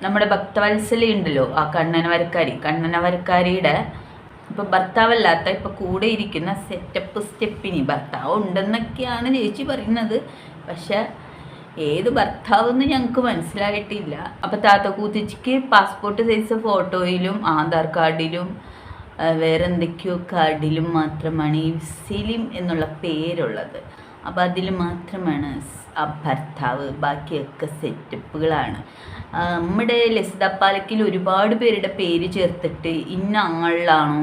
നമ്മുടെ ഭക്തവത്സല ഉണ്ടല്ലോ, ആ കണ്ണനവരക്കാരിയുടെ ഇപ്പൊ ഭർത്താവല്ലാത്ത ഇപ്പൊ കൂടെ ഇരിക്കുന്ന സെറ്റപ്പ് സ്റ്റെപ്പിനി ഭർത്താവ് ഉണ്ടെന്നൊക്കെയാണ് ചേച്ചി പറയുന്നത്. പക്ഷെ ഏത് ഭർത്താവ് എന്ന് ഞങ്ങൾക്ക് മനസ്സിലായിട്ടില്ല. അപ്പൊ താത്തക്കൂത്തിച്ചിക്ക് പാസ്പോർട്ട് സൈസ് ഫോട്ടോയിലും ആധാർ കാർഡിലും വേറെ എന്തൊക്കെയോ കാർഡിലും മാത്രമാണ് ഈ സലീം എന്നുള്ള പേരുള്ളത്. അപ്പം അതിൽ മാത്രമാണ് ആ ഭർത്താവ്, ബാക്കിയൊക്കെ സെറ്റപ്പുകളാണ്. നമ്മുടെ ലസിത പാലക്കിൽ ഒരുപാട് പേരുടെ പേര് ചേർത്തിട്ട് ഇന്ന ആളാണോ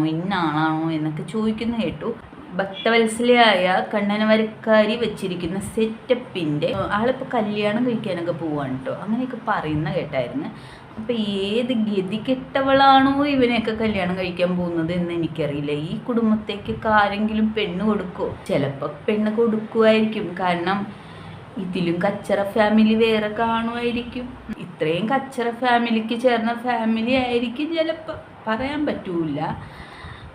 എന്നൊക്കെ ചോദിക്കുന്ന കേട്ടു. ഭക്തവത്സലയായ കണ്ണനവരക്കാരി വെച്ചിരിക്കുന്ന സെറ്റപ്പിൻ്റെ ആളിപ്പോൾ കല്യാണം കഴിക്കാനൊക്കെ പോവാണ് കേട്ടോ, അങ്ങനെയൊക്കെ പറയുന്ന കേട്ടായിരുന്നു. അപ്പം ഏത് ഗതികെട്ടവളാണോ ഇവനെയൊക്കെ കല്യാണം കഴിക്കാൻ പോകുന്നത് എന്ന് എനിക്കറിയില്ല. ഈ കുടുംബത്തേക്ക് ആരെങ്കിലും പെണ്ണ് കൊടുക്കുമോ? ചിലപ്പോൾ പെണ്ണ് കൊടുക്കുമായിരിക്കും, കാരണം ഇതിലും കച്ചറ ഫാമിലി വേറെ കാണുമായിരിക്കും. ഇത്രയും കച്ചറ ഫാമിലിക്ക് ചേർന്ന ഫാമിലി ആയിരിക്കും ചിലപ്പോൾ, പറയാൻ പറ്റൂല.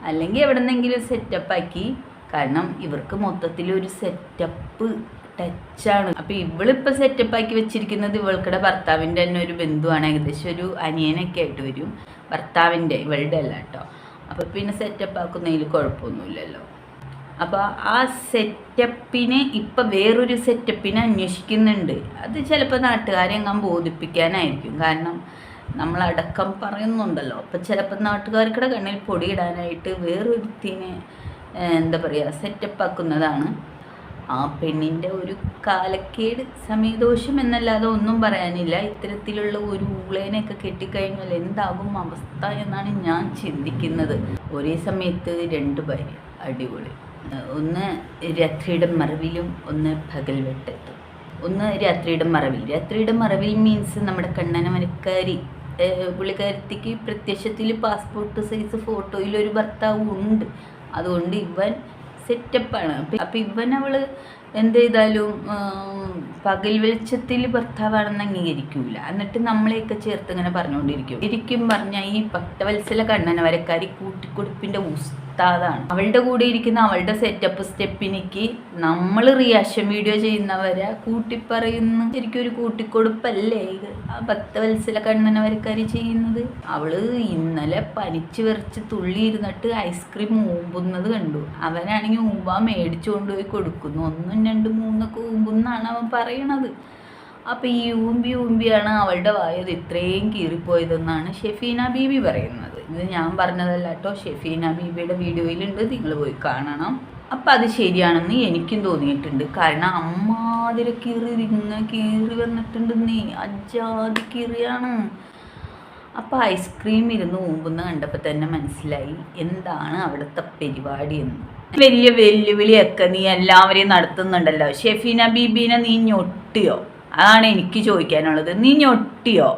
അല്ലെങ്കിൽ എവിടെന്നെങ്കിലും സെറ്റപ്പാക്കി, കാരണം ഇവർക്ക് മൊത്തത്തിലൊരു സെറ്റപ്പ് ടച്ചാണ്. അപ്പം ഇവളിപ്പോൾ സെറ്റപ്പാക്കി വെച്ചിരിക്കുന്നത് ഇവൾക്കിടെ ഭർത്താവിൻ്റെ തന്നെ ഒരു ബന്ധുവാണ്, ഏകദേശം ഒരു അനിയനൊക്കെ ആയിട്ട് വരും ഭർത്താവിൻ്റെ, ഇവളുടെ അല്ല കേട്ടോ. അപ്പം പിന്നെ സെറ്റപ്പ് ആക്കുന്നതിൽ കുഴപ്പമൊന്നുമില്ലല്ലോ. അപ്പോൾ ആ സെറ്റപ്പിനെ ഇപ്പം വേറൊരു സെറ്റപ്പിനെ അന്വേഷിക്കുന്നുണ്ട്. അത് ചിലപ്പോൾ നാട്ടുകാരെ എങ്ങാൻ ബോധിപ്പിക്കാനായിരിക്കും, കാരണം നമ്മളടക്കം പറയുന്നുണ്ടല്ലോ. അപ്പം ചിലപ്പോൾ നാട്ടുകാർക്കിടെ കണ്ണിൽ പൊടിയിടാനായിട്ട് വേറൊരുത്തിനെ എന്താ പറയുക സെറ്റപ്പ് ആക്കുന്നതാണ്. ആ പെണ്ണിൻ്റെ ഒരു കാലക്കേട്, സമയദോഷം എന്നല്ലാതെ ഒന്നും പറയാനില്ല. ഇത്തരത്തിലുള്ള ഒരു ഊളേനെയൊക്കെ കെട്ടിക്കഴിഞ്ഞാൽ എന്താകും അവസ്ഥ എന്നാണ് ഞാൻ ചിന്തിക്കുന്നത്. ഒരേ സമയത്ത് 2 ഭാര്യ, അടിപൊളി. ഒന്ന് രാത്രിയുടെ മറവിലും ഒന്ന് പകൽ വെട്ടത്തും. ഒന്ന് രാത്രിയുടെ മറവിൽ മീൻസ് നമ്മുടെ കണ്ണനവരക്കാരി പുള്ളിക്കാരത്തിക്ക് പ്രത്യക്ഷത്തിൽ പാസ്പോർട്ട് സൈസ് ഫോട്ടോയിൽ ഒരു ഭർത്താവ് ഉണ്ട്, അതുകൊണ്ട് ഇവൻ സെറ്റപ്പാണ്. അപ്പം അവള് എന്ത് ചെയ്താലും പകൽ വെളിച്ചത്തിൽ ഭർത്താവാണെന്ന് അംഗീകരിക്കൂല. എന്നിട്ട് നമ്മളെയൊക്കെ ചേർത്ത് ഇങ്ങനെ പറഞ്ഞുകൊണ്ടിരിക്കും. ശരിക്കും പറഞ്ഞാൽ ഈ ഭക്തവത്സല കണ്ണനവരക്കാരി കൂട്ടിക്കൊടുപ്പിൻ്റെ ഉസ്താദാണ്. അവളുടെ കൂടെ ഇരിക്കുന്ന അവളുടെ സെറ്റപ്പ് സ്റ്റെപ്പിനിക്ക് നമ്മൾ റിയാക്ഷൻ വീഡിയോ ചെയ്യുന്നവരെ കൂട്ടിപ്പറയുന്ന ശരിക്കും ഒരു കൂട്ടിക്കൊടുപ്പല്ലേ ഇത് ആ ഭക്തവത്സല കണ്ണനവരക്കാരി ചെയ്യുന്നത്. അവള് ഇന്നലെ പനിച്ച് വിറച്ച് തുള്ളി ഇരുന്നിട്ട് ഐസ്ക്രീം ഊമ്പുന്നത് കണ്ടു. അവനാണെങ്കിൽ ഊമ്പാൻ മേടിച്ചു കൊണ്ടുപോയി കൊടുക്കുന്നു. 1, 2, 3 ഊമ്പുന്നാണ് അവൻ പറയണത്. അപ്പം ഈ ഊമ്പിയാണ് അവളുടെ വായത് ഇത്രയും കീറിപ്പോയതെന്നാണ് ഷെഫീന ബീബി പറയുന്നത്. ഇത് ഞാൻ പറഞ്ഞതല്ല കേട്ടോ, ഷെഫീന ബീബിയുടെ വീഡിയോയിലുണ്ട്, നിങ്ങൾ പോയി കാണണം. അപ്പം അത് ശരിയാണെന്ന് എനിക്കും തോന്നിയിട്ടുണ്ട്. കാരണം അമ്മാതിരി കീറി വന്നിട്ടുണ്ടെന്നേ, അജാതി കീറിയാണ്. അപ്പം ഐസ്ക്രീം ഇരുന്ന് ഊമ്പുന്ന കണ്ടപ്പോൾ തന്നെ മനസ്സിലായി എന്താണ് അവിടുത്തെ പരിപാടി എന്ന്. വലിയ വെല്ലുവിളിയൊക്കെ നീ എല്ലാവരെയും നടത്തുന്നുണ്ടല്ലോ. ഷെഫീന ബീബീനെ നീ ഞൊട്ടിയോ? അതാണ് എനിക്ക് ചോദിക്കാനുള്ളത്. നീ ഞൊട്ടിയോ?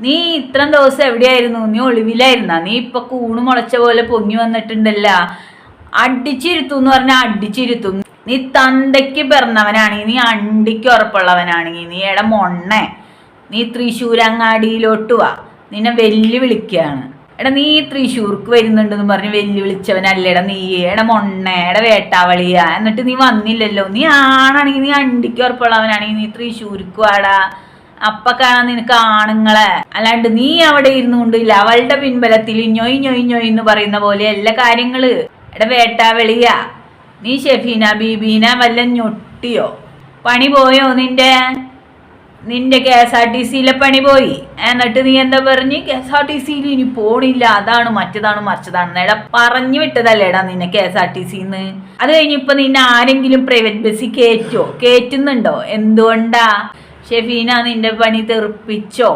നീ ഇത്രയും ദിവസം എവിടെയായിരുന്നു? നീ ഒളിവിലായിരുന്ന? നീ ഇപ്പൊ കൂണ് മുളച്ച പോലെ പൊങ്ങി വന്നിട്ടുണ്ടല്ല. അടിച്ചിരുത്തും എന്ന് പറഞ്ഞാൽ അടിച്ചിരുത്തും. നീ തന്തയ്ക്ക് പിറന്നവനാണെങ്കിൽ, നീ അണ്ടിക്ക് ഉറപ്പുള്ളവനാണെങ്കിൽ, നീ മൊണ്ണേ, നീ തൃശ്ശൂരങ്ങാടിയിലോട്ട് വാ, നിന്നെ വെല്ലുവിളിക്കുകയാണ്. നീ തൃശ്ശൂർക്ക് വരുന്നുണ്ടെന്ന് പറഞ്ഞ് വെല്ലുവിളിച്ചവനല്ലേടാ നീ. മൊണ്ണയുടെ വേട്ടാവളിയാ. എന്നിട്ട് നീ വന്നില്ലല്ലോ. നീ ആണാണെങ്കിൽ, നീ അണ്ടിക്ക് ഉറപ്പുള്ളവനാണെങ്കിൽ നീ തൃശ്ശൂർക്ക് വാടാ. അപ്പൊ കാണാൻ നിനക്ക് ആണുങ്ങളെ. അല്ലാണ്ട് നീ അവിടെ ഇരുന്നുകൊണ്ടില്ല അവളുടെ പിൻബലത്തിൽ ഞൊയ് എന്ന് പറയുന്ന പോലെ എല്ലാ കാര്യങ്ങള്. വേട്ടാവളിയാ നീ. ഷെഫീന ബീബീനെ വല്ല ഞൊട്ടിയോ? പണി പോയോ? നിന്റെ KSRTCയിലെ പണി പോയി. എന്നിട്ട് നീ എന്താ പറഞ്ഞ് KSRTCയിൽ ഇനി പോണില്ല, അതാണ് മറ്റതാണ് മറിച്ചതാണ് പറഞ്ഞു വിട്ടതല്ലേടാ നിന്നെ KSRTCന്ന്. അത് കഴിഞ്ഞിപ്പോ നിന്നെ ആരെങ്കിലും പ്രൈവറ്റ് ബസ്സിൽ കയറ്റുന്നുണ്ടോ? എന്തുകൊണ്ടാ? ഷെഫീന നിന്റെ പണി തെറിപ്പിച്ചോ?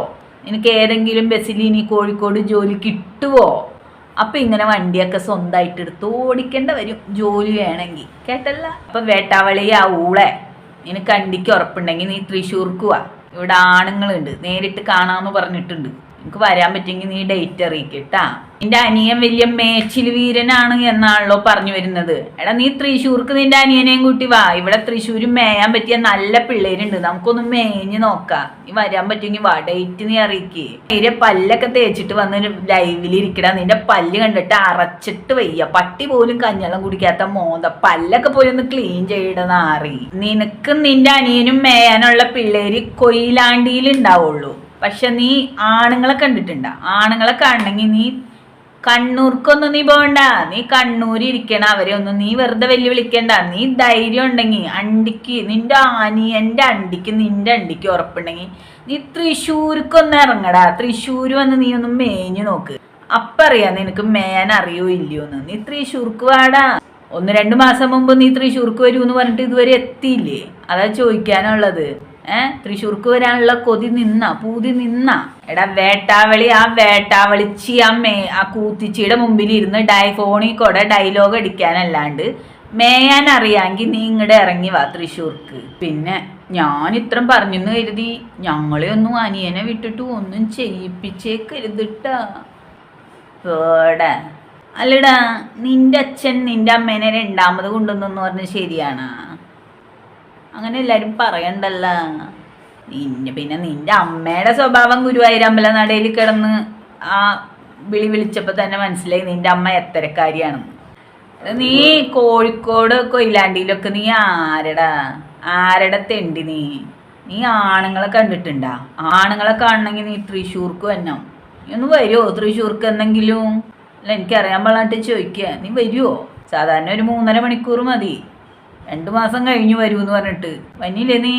നിനക്ക് ഏതെങ്കിലും ബസ്സിൽ ഇനി കോഴിക്കോട് ജോലി കിട്ടുവോ? അപ്പം ഇങ്ങനെ വണ്ടിയൊക്കെ സ്വന്തമായിട്ട് എടുത്ത് ഓടിക്കേണ്ട വരും ജോലി വേണമെങ്കിൽ, കേട്ടല്ല. അപ്പം വേട്ടാവളിയാ ഊളെ, നിനക്ക് അണ്ടിക്ക് ഉറപ്പുണ്ടെങ്കിൽ നീ തൃശ്ശൂർക്ക് വാ. ഇവിടെ ആണുങ്ങളുണ്ട്, നേരിട്ട് കാണാമെന്ന് പറഞ്ഞിട്ടുണ്ട്. എനിക്ക് വരാൻ പറ്റുമെങ്കിൽ നീ ഡേറ്റ് അറിയിക്കട്ടാ. നിന്റെ അനിയൻ വലിയ മേച്ചിൽ വീരനാണ് എന്നാണല്ലോ പറഞ്ഞു വരുന്നത്. നീ തൃശ്ശൂർക്ക് നിന്റെ അനിയനെയും കൂട്ടി വാ. ഇവിടെ തൃശ്ശൂർ മേയാൻ പറ്റിയ നല്ല പിള്ളേരുണ്ട്, നമുക്കൊന്ന് മേഞ്ഞ് നോക്കാം. നീ വരാൻ പറ്റുമെങ്കിൽ വാ, ഡേറ്റ് നീ അറിയിക്കേ. തീരെ പല്ലൊക്കെ തേച്ചിട്ട് വന്ന് ലൈവിൽ ഇരിക്കടാ. നിന്റെ പല്ല് കണ്ടിട്ട് അറച്ചിട്ട് വയ്യ. പട്ടി പോലും കഞ്ഞളം കുടിക്കാത്ത മോന്ത. പല്ലൊക്കെ പോയി ഒന്ന് ക്ലീൻ ചെയ്യണമെന്ന് അറി. നിനക്കും നിന്റെ അനിയനും മേയാനുള്ള പിള്ളേര് കൊയിലാണ്ടിയിൽ ഉണ്ടാവുള്ളൂ. പക്ഷെ നീ ആണുങ്ങളെ കണ്ടിട്ടുണ്ട? ആണുങ്ങളെ കാണണമെങ്കിൽ നീ കണ്ണൂർക്കൊന്നും നീ പോകണ്ട. നീ കണ്ണൂര് ഇരിക്കണ അവരെ ഒന്നും നീ വെറുതെ വെല്ലുവിളിക്കണ്ട. നീ ധൈര്യം ഉണ്ടെങ്കിൽ അണ്ടിക്ക് നിന്റെ അനിയന്റെ അണ്ടിക്ക് നിന്റെ അണ്ടിക്ക് ഉറപ്പുണ്ടെങ്കിൽ നീ തൃശ്ശൂർക്കൊന്ന് ഇറങ്ങടാ. തൃശ്ശൂർ വന്ന് നീ ഒന്ന് മേഞ്ഞു നോക്ക്. അപ്പറിയാം നിനക്ക് മേയാൻ അറിയോ ഇല്ലയോന്ന്. നീ തൃശ്ശൂർക്ക് വാടാ. 1-2 മാസം മുമ്പ് നീ തൃശ്ശൂർക്ക് വരൂന്ന് പറഞ്ഞിട്ട് ഇതുവരെ എത്തിയില്ലേ? അതാ ചോദിക്കാനുള്ളത്. തൃശ്ശൂർക്ക് വരാനുള്ള കൊതി പൂതി നിന്ന. എടാ വേട്ടാവളി, ആ വേട്ടാവളിച്ചി ആ കൂത്തിച്ചിയുടെ മുമ്പിൽ ഇരുന്ന് ഫോണിൽ കൂടെ ഡയലോഗ് അടിക്കാനല്ലാണ്ട് മേയാൻ അറിയാമെങ്കിൽ നീ ഇങ്ങടെ ഇറങ്ങി വാ തൃശ്ശൂർക്ക്. പിന്നെ ഞാൻ ഇത്രയും പറഞ്ഞെന്ന് കരുതി ഞങ്ങളെ ഒന്നും അനിയനെ വിട്ടിട്ട് ഒന്നും ചെയ്യിപ്പിച്ചേക്കരുതിട്ടാ. അല്ലടാ, നിന്റെ അച്ഛൻ നിന്റെ അമ്മേനെ 2ാമത് കൊണ്ടുവന്നെന്ന് പറഞ്ഞ് ശരിയാണ്? അങ്ങനെ എല്ലാരും പറയണ്ടല്ല. പിന്നെ നിന്റെ അമ്മയുടെ സ്വഭാവം ഗുരുവായൂർ അമ്പലനടയിൽ കിടന്ന് ആ വിളിച്ചപ്പോ തന്നെ മനസ്സിലായി നിന്റെ അമ്മ എത്തരക്കാരിയാണെന്ന്. നീ കോഴിക്കോട് കൊയിലാണ്ടിയിലൊക്കെ നീ ആരുടെ തെണ്ടി? നീ ആണുങ്ങളെ കണ്ടിട്ടുണ്ടാ? ആണുങ്ങളെ കാണണമെങ്കിൽ നീ തൃശ്ശൂർക്ക് വന്നോ? നീ ഒന്ന് വരുമോ തൃശ്ശൂർക്ക് എന്തെങ്കിലും? അല്ല, എനിക്കറിയാൻ പാടിട്ട് ചോദിക്കുക. നീ വരുമോ? സാധാരണ ഒരു 3.5 മണിക്കൂർ മതി. 2 മാസം കഴിഞ്ഞു വരൂന്ന് പറഞ്ഞിട്ട് വന്നില്ലേ നീ?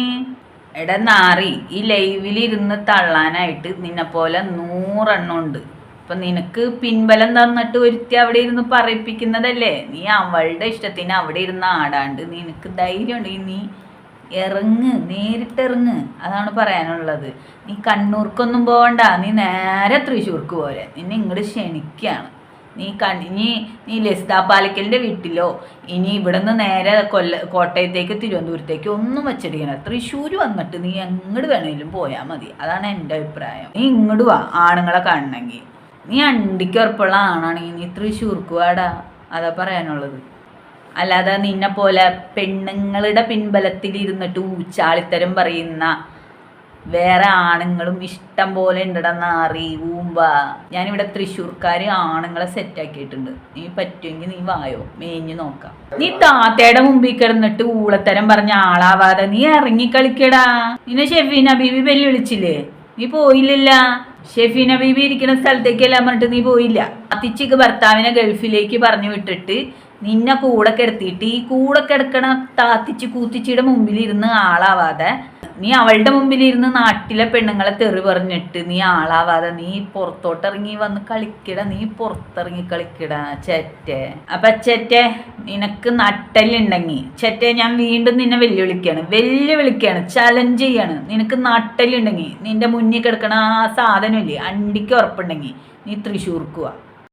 എടാ നാറി, ഈ ലൈവിലിരുന്ന് തള്ളാനായിട്ട് നിന്നെ പോലെ 100 എണ്ണം ഉണ്ട്. അപ്പൊ നിനക്ക് പിൻബലം തന്നിട്ട് ഒരുത്തി അവിടെ ഇരുന്ന് പറയിപ്പിക്കുന്നതല്ലേ? നീ അവളുടെ ഇഷ്ടത്തിന് അവിടെ ഇരുന്ന് ആടാണ്ട് നിനക്ക് ധൈര്യം ഉണ്ടെങ്കിൽ നീ നേരിട്ടിറങ്ങ്. അതാണ് പറയാനുള്ളത്. നീ കണ്ണൂർക്കൊന്നും പോകണ്ട. നീ നേരെ തൃശ്ശൂർക്ക് പോരെ. നിന്നെ ഇങ്ങോട്ട് ക്ഷണിക്കുകയാണ്. നീ ലസിത പാലക്കലിൻ്റെ വീട്ടിലോ ഇനി ഇവിടെ നിന്ന് നേരെ കോട്ടയത്തേക്ക് തിരുവനന്തപുരത്തേക്ക് ഒന്നും വെച്ചിടിക്കണം. തൃശ്ശൂർ വന്നിട്ട് നീ എങ്ങോട്ട് വേണമെങ്കിലും പോയാൽ മതി. അതാണ് എൻ്റെ അഭിപ്രായം. നീ ഇങ്ങോട്ട് വാ ആണുങ്ങളെ കാണണമെങ്കിൽ. നീ അണ്ടിക്ക് ഉറപ്പുള്ള ആണാണെങ്കിൽ നീ തൃശ്ശൂർക്ക് വാടാ. അതാ പറയാനുള്ളത്. അല്ലാതെ നിന്നെ പോലെ പെണ്ണുങ്ങളുടെ പിൻബലത്തിൽ ഇരുന്നിട്ട് ഊച്ചാളിത്തരം പറയുന്ന വേറെ ആണുങ്ങളും ഇഷ്ടം പോലെ ഉണ്ടെന്നാറി ഞാനിവിടെ തൃശ്ശൂർക്കാര് ആണുങ്ങളെ സെറ്റാക്കിയിട്ടുണ്ട്. നീ പറ്റുമെങ്കിൽ നീ വായോ, മേഞ്ഞു നോക്കാം. നീ താത്തയുടെ മുമ്പിൽ കിടന്നിട്ട് ഊളത്തരം പറഞ്ഞ ആളാവാതെ നീ ഇറങ്ങി കളിക്കടാ. നിന്നെ ഷെഫീന ബീബി വെല്ലുവിളിച്ചില്ലേ? നീ പോയില്ല. ഷെഫീന ബീബി ഇരിക്കുന്ന സ്ഥലത്തേക്കെല്ലാം പറഞ്ഞിട്ട് നീ പോയില്ല. അത്തിച്ചിക്ക് ഭർത്താവിനെ ഗൾഫിലേക്ക് പറഞ്ഞു വിട്ടിട്ട് നിന്നെ കൂടെ കിടത്തിയിട്ട് ഈ കൂടെ കിടക്കണ താത്തിച്ച് കൂത്തിച്ചിയുടെ മുമ്പിൽ ഇരുന്ന് ആളാവാതെ നീ അവളുടെ മുമ്പിലിരുന്ന് നാട്ടിലെ പെണ്ണുങ്ങളെ തെറി പറഞ്ഞിട്ട് നീ ആളാവാതെ നീ പുറത്തോട്ടിറങ്ങി വന്ന് കളിക്കട. നീ പുറത്തിറങ്ങി കളിക്കട ചെറ്റെ. അപ്പൊ ചെറ്റെ, നിനക്ക് നട്ടലുണ്ടെങ്കിൽ ചെറ്റെ ഞാൻ വീണ്ടും നിന്നെ വെല്ലുവിളിക്കാണ്, ചലഞ്ച് ചെയ്യാണ്. നിനക്ക് നട്ടലുണ്ടെങ്കിൽ നിന്റെ മുന്നിൽ കിടക്കണ ആ സാധനമില്ലേ അണ്ടിക്ക് ഉറപ്പുണ്ടെങ്കിൽ നീ തൃശ്ശൂർക്ക് വാ.